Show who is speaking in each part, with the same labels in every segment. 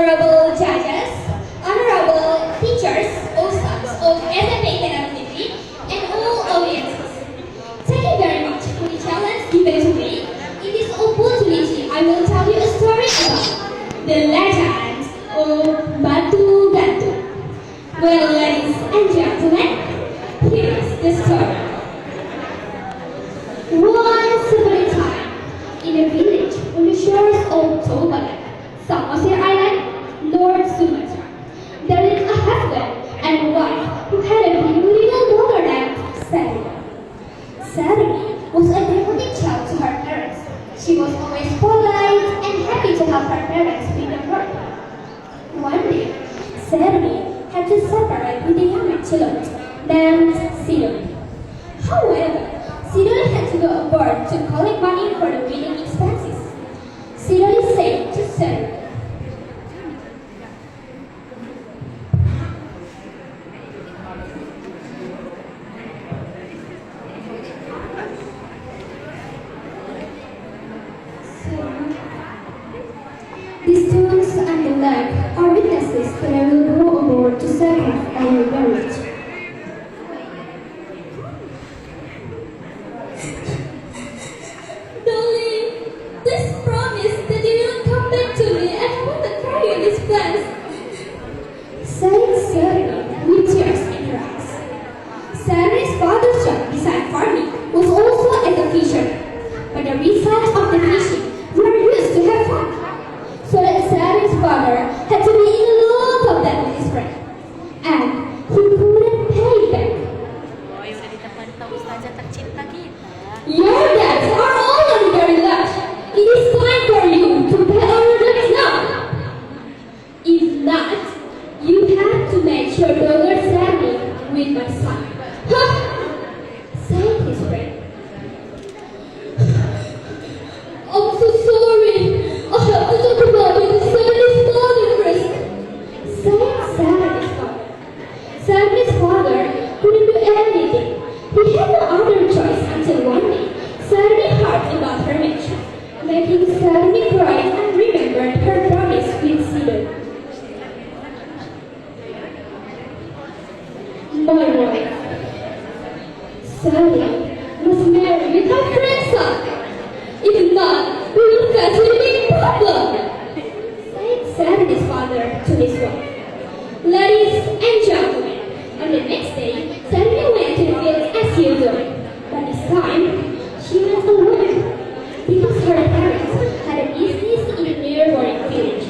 Speaker 1: honorable judges, honorable teachers, all staffs of SMA Academy, and all audiences. Thank you very much for the challenge given to me. In this opportunity, I will tell you a story about the legend of BATU GANTUNG. Well, ladies and gentlemen, here is the story. Once upon a time, in a village on the shores of Samosir Island, North Sumatra, there lived a husband and wife who had a beautiful daughter named Storry. Storry was a devoted child to her parents. She was always polite and happy to help her parents with their work. One day, Storry had to separate with a young child named Storry. However, Storry had to go abroad to collect money for the wedding expenses. Storry said to Storry, "The stones and the leg are witnesses that I will go aboard to celebrate our marriage." "Darling, please promise that you will come back to me and I will not carry on these plans," said Storry with tears in her eyes. Storry's father's job beside farming was also as a fisherman, but the result of the fishing were used to have fun. So that Storry's father had to be in love of that with his friend, and he couldn't pay back.
Speaker 2: Boy, udah ditelepon ustazah tercinta kita.
Speaker 1: "Your debts are already very large. It is time for you to pay all your debts now. If not, you have to match your daughter's salary with my son." "Huh?" said his friend. "I'm so sorry. I have to talk about it with Storry's father first," said Storry's father. Storry's father couldn't do anything. He had no other choice until one day Storry heard about her match, making Storry cry and remembered her promise with Storry. "My wife, Storry, must marry with her friend's son. If not, we will face a big problem," said Storry's father to his wife. Ladies and gentlemen, on the next day, Storry went to the field as usual, but this time she went alone because her parents had a business in a neighboring village.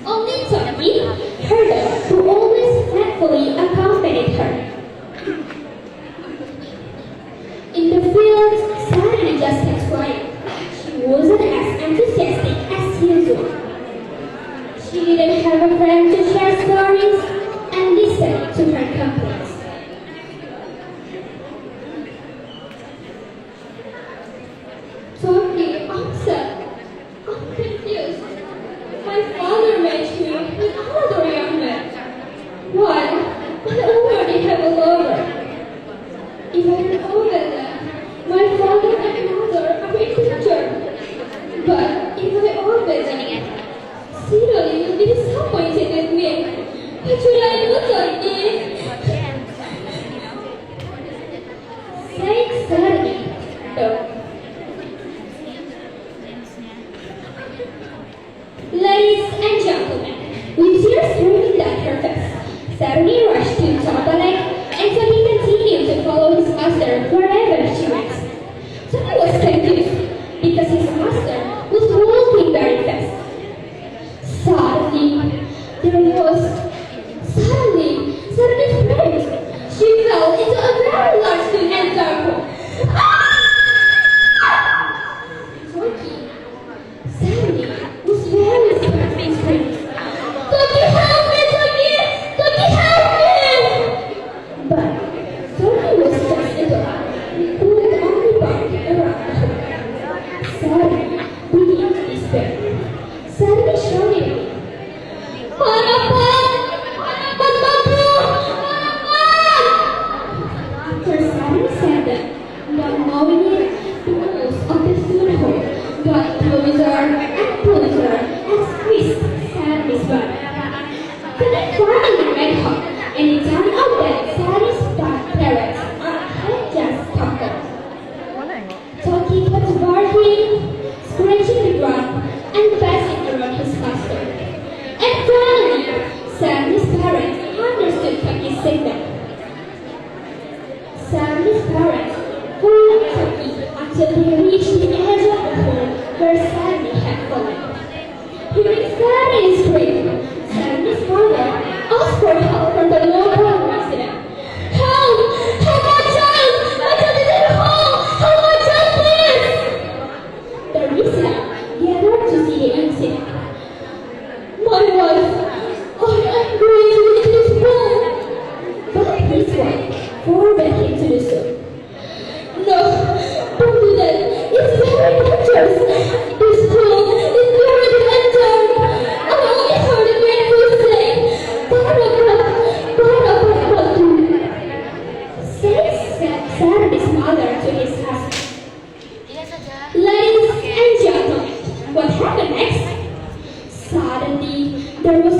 Speaker 1: Only Tommy, her dog, who always faithfully accompanied her. In the field, Storry just kept quiet. She wasn't as enthusiastic as usual. She didn't have a friend to share stories and listen to her complaints. "Tommy, I'm sad. I'm confused. My father matched me with another young man. Why? I already have a lover. If I had known that, my father and mother are in danger. But if I obey them, Storry will be disappointed with me. What should I do, Tommy?" said Storry. "No." Ladies and gentlemen, with tears streaming down her face, Storry rushed to Tommy and Tommy continued to follow his master wherever she went. Tommy was confused because his master was walking very fast. Suddenly, she fell into a very large and dark hole. Storry was very scared and screamed, "Tommy, help me! Tommy! Tommy, help me!" But Tommy was just a dog who had only barked around the hole. Storry began to despair. Storry shouted, "Harapan! Harapan, Babu! Harapan!" After Storry said that, not knowing it, the walls of the food hole got closer and closer Fairuz, this tomb is buried in the dark. I only heard a great voice say, BATU. Said his mother to his husband.
Speaker 2: Iya saja.
Speaker 1: Ladies and gentlemen, what happened next? Suddenly, there was